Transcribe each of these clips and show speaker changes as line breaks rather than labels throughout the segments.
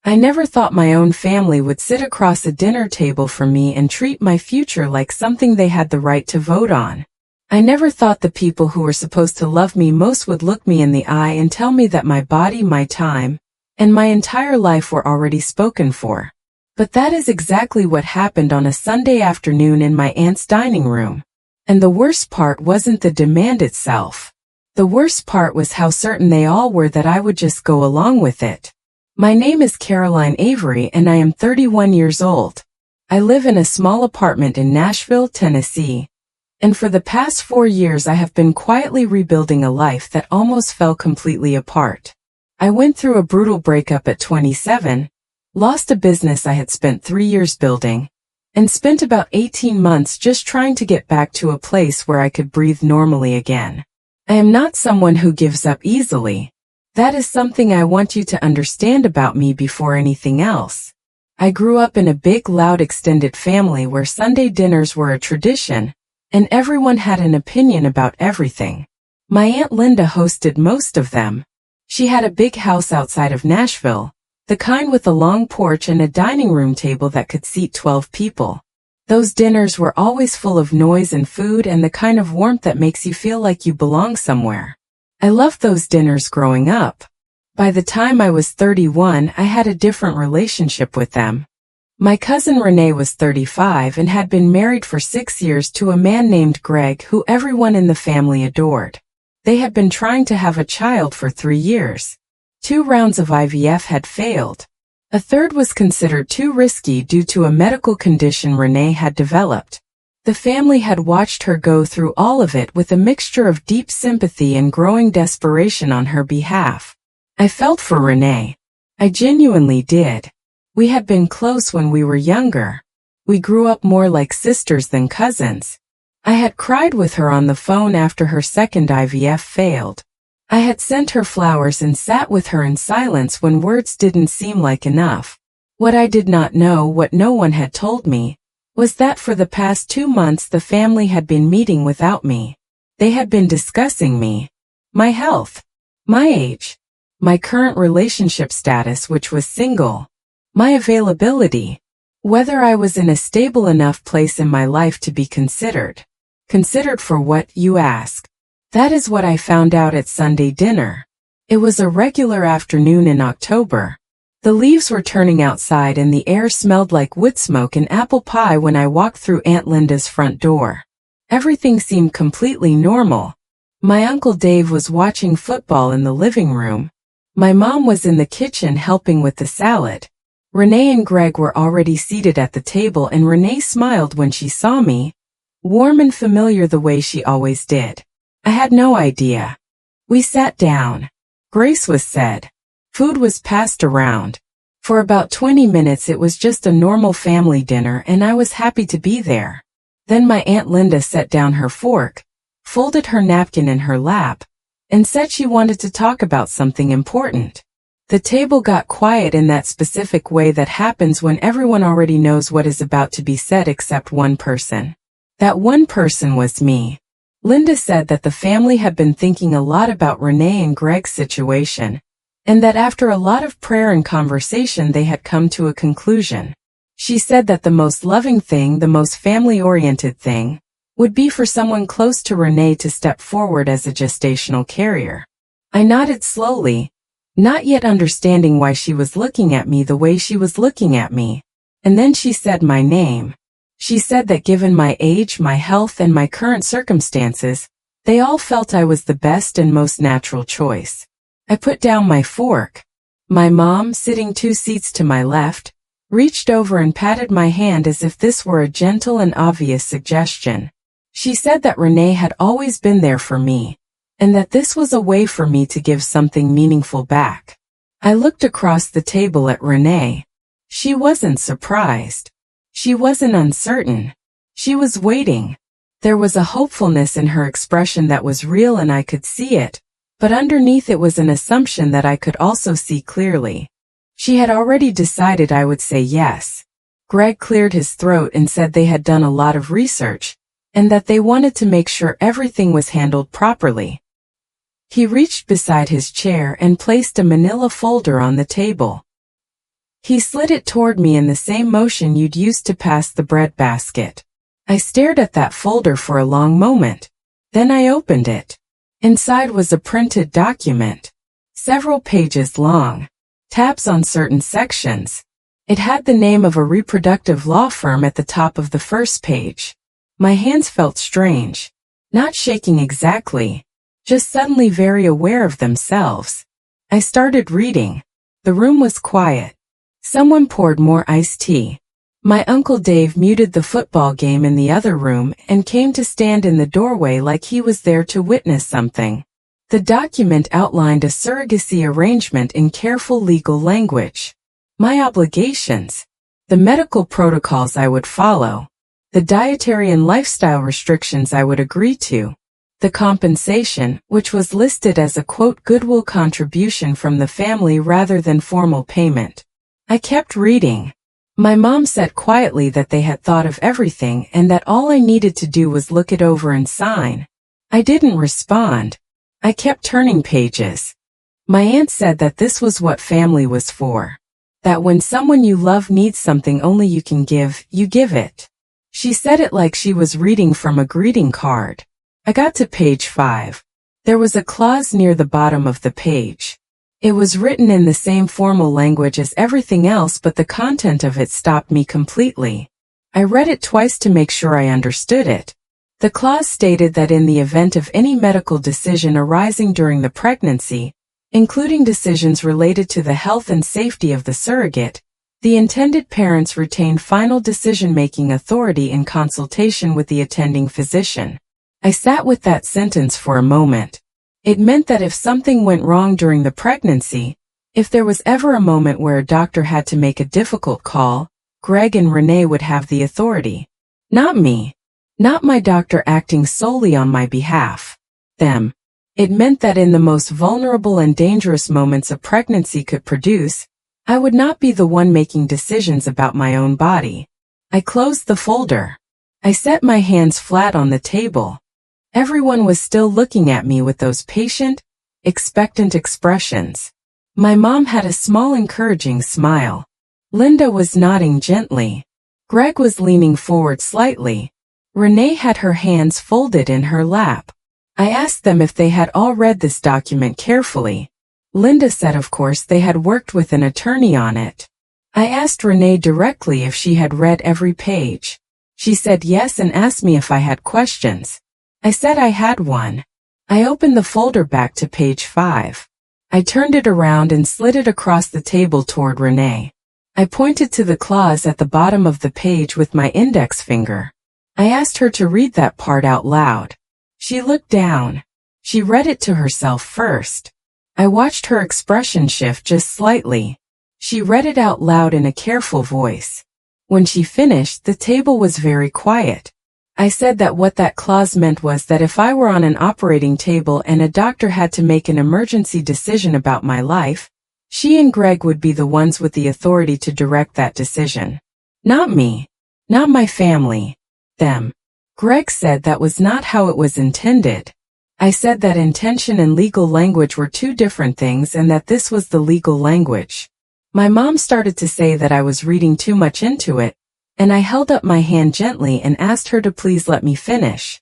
I never thought my own family would sit across a dinner table from me and treat my future like something they had the right to vote on. I never thought the people who were supposed to love me most would look me in the eye and tell me that my body, my time, and my entire life were already spoken for. But that is exactly what happened on a Sunday afternoon in my aunt's dining room. And the worst part wasn't the demand itself. The worst part was how certain they all were that I would just go along with it. My name is Caroline Avery and I am 31 years old. I live in a small apartment in Nashville, Tennessee. And for the past 4 years I have been quietly rebuilding a life that almost fell completely apart. I went through a brutal breakup at 27, lost a business I had spent 3 years building, and spent about 18 months just trying to get back to a place where I could breathe normally again. I am not someone who gives up easily. That is something I want you to understand about me before anything else. I grew up in a big, loud, extended family where Sunday dinners were a tradition, and everyone had an opinion about everything. My Aunt Linda hosted most of them. She had a big house outside of Nashville, the kind with a long porch and a dining room table that could seat 12 people. Those dinners were always full of noise and food and the kind of warmth that makes you feel like you belong somewhere. I loved those dinners growing up. By the time I was 31, I had a different relationship with them. My cousin Renee was 35 and had been married for 6 years to a man named Greg who everyone in the family adored. They had been trying to have a child for 3 years. 2 rounds of IVF had failed. A third was considered too risky due to a medical condition Renee had developed. The family had watched her go through all of it with a mixture of deep sympathy and growing desperation on her behalf. I felt for Renee. I genuinely did. We had been close when we were younger. We grew up more like sisters than cousins. I had cried with her on the phone after her second IVF failed. I had sent her flowers and sat with her in silence when words didn't seem like enough. What I did not know, what no one had told me, was that for the past 2 months the family had been meeting without me. They had been discussing me, my health, my age, my current relationship status, which was single, my availability, whether I was in a stable enough place in my life to be considered. Considered for what, you ask? That is what I found out at Sunday dinner. It was a regular afternoon in October. The leaves were turning outside and the air smelled like wood smoke and apple pie when I walked through Aunt Linda's front door. Everything seemed completely normal. My Uncle Dave was watching football in the living room. My mom was in the kitchen helping with the salad. Renee and Greg were already seated at the table and Renee smiled when she saw me, warm and familiar the way she always did. I had no idea. We sat down. Grace was said. Food was passed around. For about 20 minutes it was just a normal family dinner and I was happy to be there. Then my Aunt Linda set down her fork, folded her napkin in her lap, and said she wanted to talk about something important. The table got quiet in that specific way that happens when everyone already knows what is about to be said except one person. That one person was me. Linda said that the family had been thinking a lot about Renee and Greg's situation, and that after a lot of prayer and conversation they had come to a conclusion. She said that the most loving thing, the most family-oriented thing, would be for someone close to Renee to step forward as a gestational carrier. I nodded slowly, not yet understanding why she was looking at me the way she was looking at me, and then she said my name. She said that given my age, my health, and my current circumstances, they all felt I was the best and most natural choice. I put down my fork. My mom, sitting 2 seats to my left, reached over and patted my hand as if this were a gentle and obvious suggestion. She said that Renee had always been there for me, and that this was a way for me to give something meaningful back. I looked across the table at Renee. She wasn't surprised. She wasn't uncertain. She was waiting. There was a hopefulness in her expression that was real and I could see it, but underneath it was an assumption that I could also see clearly. She had already decided I would say yes. Greg cleared his throat and said they had done a lot of research, and that they wanted to make sure everything was handled properly. He reached beside his chair and placed a manila folder on the table. He slid it toward me in the same motion you'd used to pass the bread basket. I stared at that folder for a long moment. Then I opened it. Inside was a printed document, several pages long, tabs on certain sections. It had the name of a reproductive law firm at the top of the first page. My hands felt strange, not shaking exactly, just suddenly very aware of themselves. I started reading. The room was quiet. Someone poured more iced tea. My Uncle Dave muted the football game in the other room and came to stand in the doorway like he was there to witness something. The document outlined a surrogacy arrangement in careful legal language. My obligations, the medical protocols I would follow, the dietary and lifestyle restrictions I would agree to, the compensation, which was listed as a quote goodwill contribution from the family rather than formal payment. I kept reading. My mom said quietly that they had thought of everything and that all I needed to do was look it over and sign. I didn't respond. I kept turning pages. My aunt said that this was what family was for. That when someone you love needs something only you can give, you give it. She said it like she was reading from a greeting card. I got to page 5. There was a clause near the bottom of the page. It was written in the same formal language as everything else, but the content of it stopped me completely. I read it twice to make sure I understood it. The clause stated that in the event of any medical decision arising during the pregnancy, including decisions related to the health and safety of the surrogate, the intended parents retain final decision-making authority in consultation with the attending physician. I sat with that sentence for a moment. It meant that if something went wrong during the pregnancy, if there was ever a moment where a doctor had to make a difficult call, Greg and Renee would have the authority. Not me. Not my doctor acting solely on my behalf. Them. It meant that in the most vulnerable and dangerous moments a pregnancy could produce, I would not be the one making decisions about my own body. I closed the folder. I set my hands flat on the table. Everyone was still looking at me with those patient, expectant expressions. My mom had a small encouraging smile. Linda was nodding gently. Greg was leaning forward slightly. Renee had her hands folded in her lap. I asked them if they had all read this document carefully. Linda said of course they had worked with an attorney on it. I asked Renee directly if she had read every page. She said yes and asked me if I had questions. I said I had one. I opened the folder back to page 5. I turned it around and slid it across the table toward Renee. I pointed to the clause at the bottom of the page with my index finger. I asked her to read that part out loud. She looked down. She read it to herself first. I watched her expression shift just slightly. She read it out loud in a careful voice. When she finished, the table was very quiet. I said that what that clause meant was that if I were on an operating table and a doctor had to make an emergency decision about my life, she and Greg would be the ones with the authority to direct that decision. Not me. Not my family. Them. Greg said that was not how it was intended. I said that intention and legal language were two different things and that this was the legal language. My mom started to say that I was reading too much into it, and I held up my hand gently and asked her to please let me finish.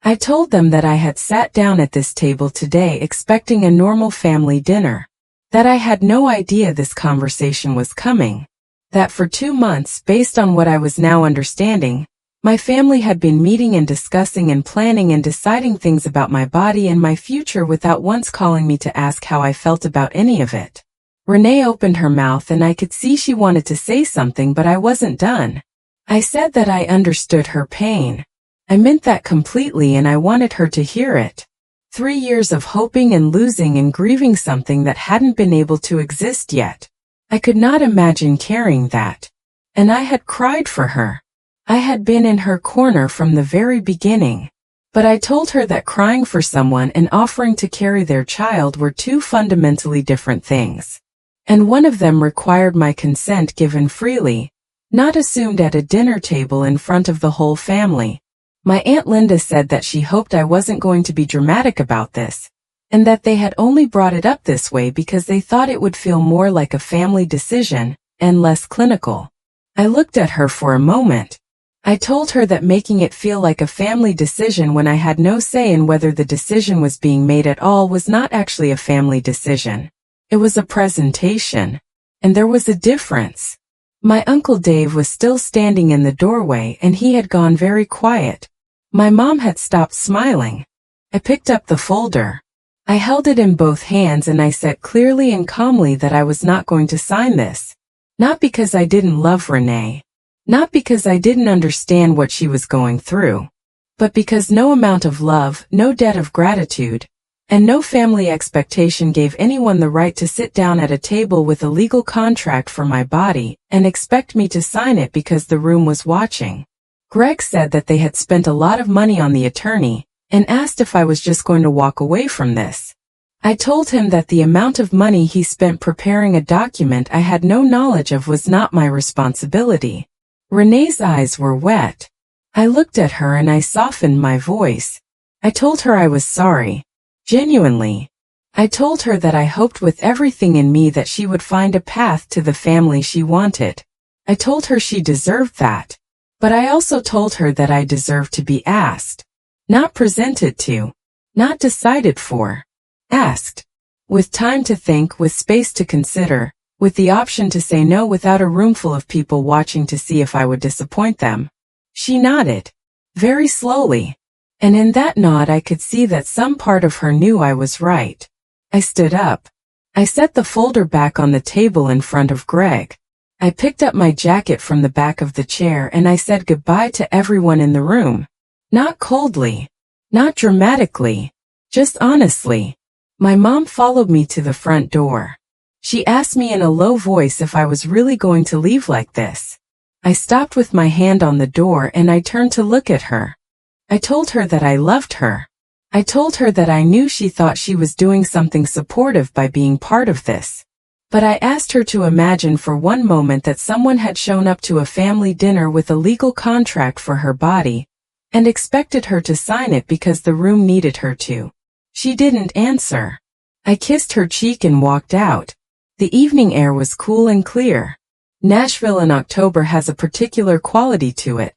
I told them that I had sat down at this table today expecting a normal family dinner, that I had no idea this conversation was coming, that for 2 months, based on what I was now understanding, my family had been meeting and discussing and planning and deciding things about my body and my future without once calling me to ask how I felt about any of it. Renee opened her mouth and I could see she wanted to say something, but I wasn't done. I said that I understood her pain. I meant that completely and I wanted her to hear it. 3 years of hoping and losing and grieving something that hadn't been able to exist yet. I could not imagine carrying that. And I had cried for her. I had been in her corner from the very beginning. But I told her that crying for someone and offering to carry their child were two fundamentally different things. And one of them required my consent given freely, not assumed at a dinner table in front of the whole family. My Aunt Linda said that she hoped I wasn't going to be dramatic about this, and that they had only brought it up this way because they thought it would feel more like a family decision, and less clinical. I looked at her for a moment. I told her that making it feel like a family decision when I had no say in whether the decision was being made at all was not actually a family decision. It was a presentation. And there was a difference. My Uncle Dave was still standing in the doorway and he had gone very quiet. My mom had stopped smiling. I picked up the folder. I held it in both hands and I said clearly and calmly that I was not going to sign this. Not because I didn't love Renee. Not because I didn't understand what she was going through. But because no amount of love, no debt of gratitude, and no family expectation gave anyone the right to sit down at a table with a legal contract for my body and expect me to sign it because the room was watching. Greg said that they had spent a lot of money on the attorney and asked if I was just going to walk away from this. I told him that the amount of money he spent preparing a document I had no knowledge of was not my responsibility. Renee's eyes were wet. I looked at her and I softened my voice. I told her I was sorry. Genuinely. I told her that I hoped with everything in me that she would find a path to the family she wanted. I told her she deserved that. But I also told her that I deserved to be asked. Not presented to. Not decided for. Asked. With time to think, with space to consider, with the option to say no without a roomful of people watching to see if I would disappoint them. She nodded. Very slowly. And in that nod I could see that some part of her knew I was right. I stood up. I set the folder back on the table in front of Greg. I picked up my jacket from the back of the chair and I said goodbye to everyone in the room. Not coldly. Not dramatically. Just honestly. My mom followed me to the front door. She asked me in a low voice if I was really going to leave like this. I stopped with my hand on the door and I turned to look at her. I told her that I loved her. I told her that I knew she thought she was doing something supportive by being part of this. But I asked her to imagine for one moment that someone had shown up to a family dinner with a legal contract for her body and expected her to sign it because the room needed her to. She didn't answer. I kissed her cheek and walked out. The evening air was cool and clear. Nashville in October has a particular quality to it.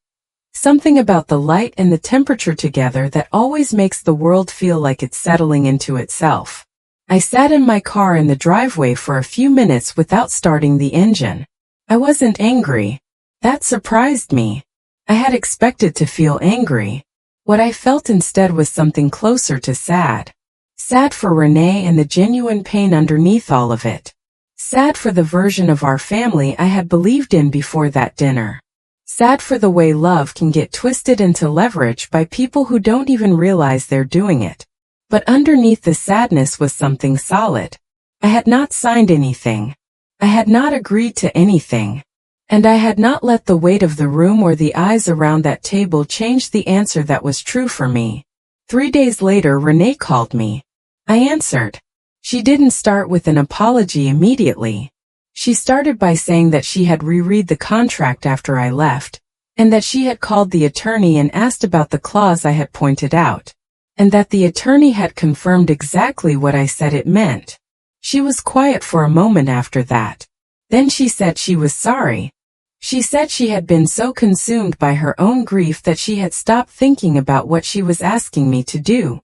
Something about the light and the temperature together that always makes the world feel like it's settling into itself. I sat in my car in the driveway for a few minutes without starting the engine. I wasn't angry. That surprised me. I had expected to feel angry. What I felt instead was something closer to sad. Sad for Renee and the genuine pain underneath all of it. Sad for the version of our family I had believed in before that dinner. Sad for the way love can get twisted into leverage by people who don't even realize they're doing it. But underneath the sadness was something solid. I had not signed anything. I had not agreed to anything. And I had not let the weight of the room or the eyes around that table change the answer that was true for me. 3 days later, Renee called me. I answered. She didn't start with an apology immediately. She started by saying that she had reread the contract after I left, and that she had called the attorney and asked about the clause I had pointed out, and that the attorney had confirmed exactly what I said it meant. She was quiet for a moment after that. Then she said she was sorry. She said she had been so consumed by her own grief that she had stopped thinking about what she was asking me to do.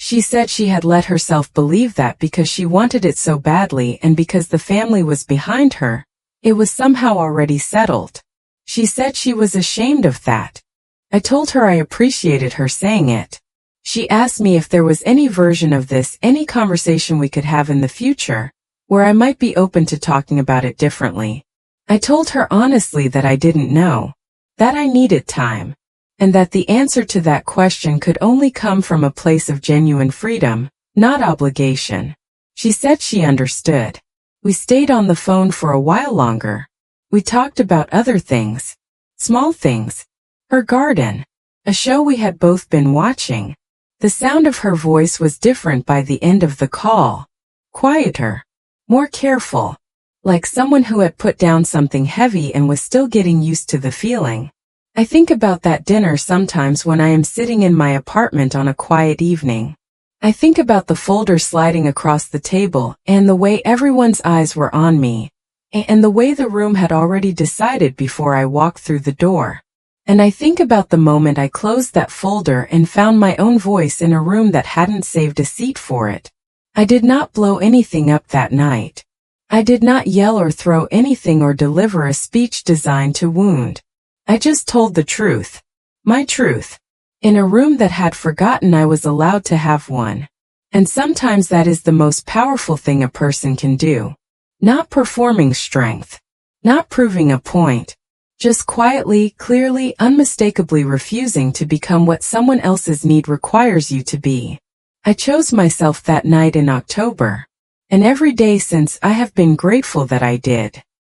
She said she had let herself believe that because she wanted it so badly and because the family was behind her, it was somehow already settled. She said she was ashamed of that. I told her I appreciated her saying it. She asked me if there was any version of this, any conversation we could have in the future, where I might be open to talking about it differently. I told her honestly that I didn't know, that I needed time, and that the answer to that question could only come from a place of genuine freedom, not obligation. She said she understood. We stayed on the phone for a while longer. We talked about other things. Small things. Her garden. A show we had both been watching. The sound of her voice was different by the end of the call. Quieter. More careful. Like someone who had put down something heavy and was still getting used to the feeling. I think about that dinner sometimes when I am sitting in my apartment on a quiet evening. I think about the folder sliding across the table and the way everyone's eyes were on me, and the way the room had already decided before I walked through the door. And I think about the moment I closed that folder and found my own voice in a room that hadn't saved a seat for it. I did not blow anything up that night. I did not yell or throw anything or deliver a speech designed to wound. I just told the truth. My truth. In a room that had forgotten I was allowed to have one. And sometimes that is the most powerful thing a person can do. Not performing strength. Not proving a point. Just quietly, clearly, unmistakably refusing to become what someone else's need requires you to be. I chose myself that night in October. And every day since I have been grateful that I did.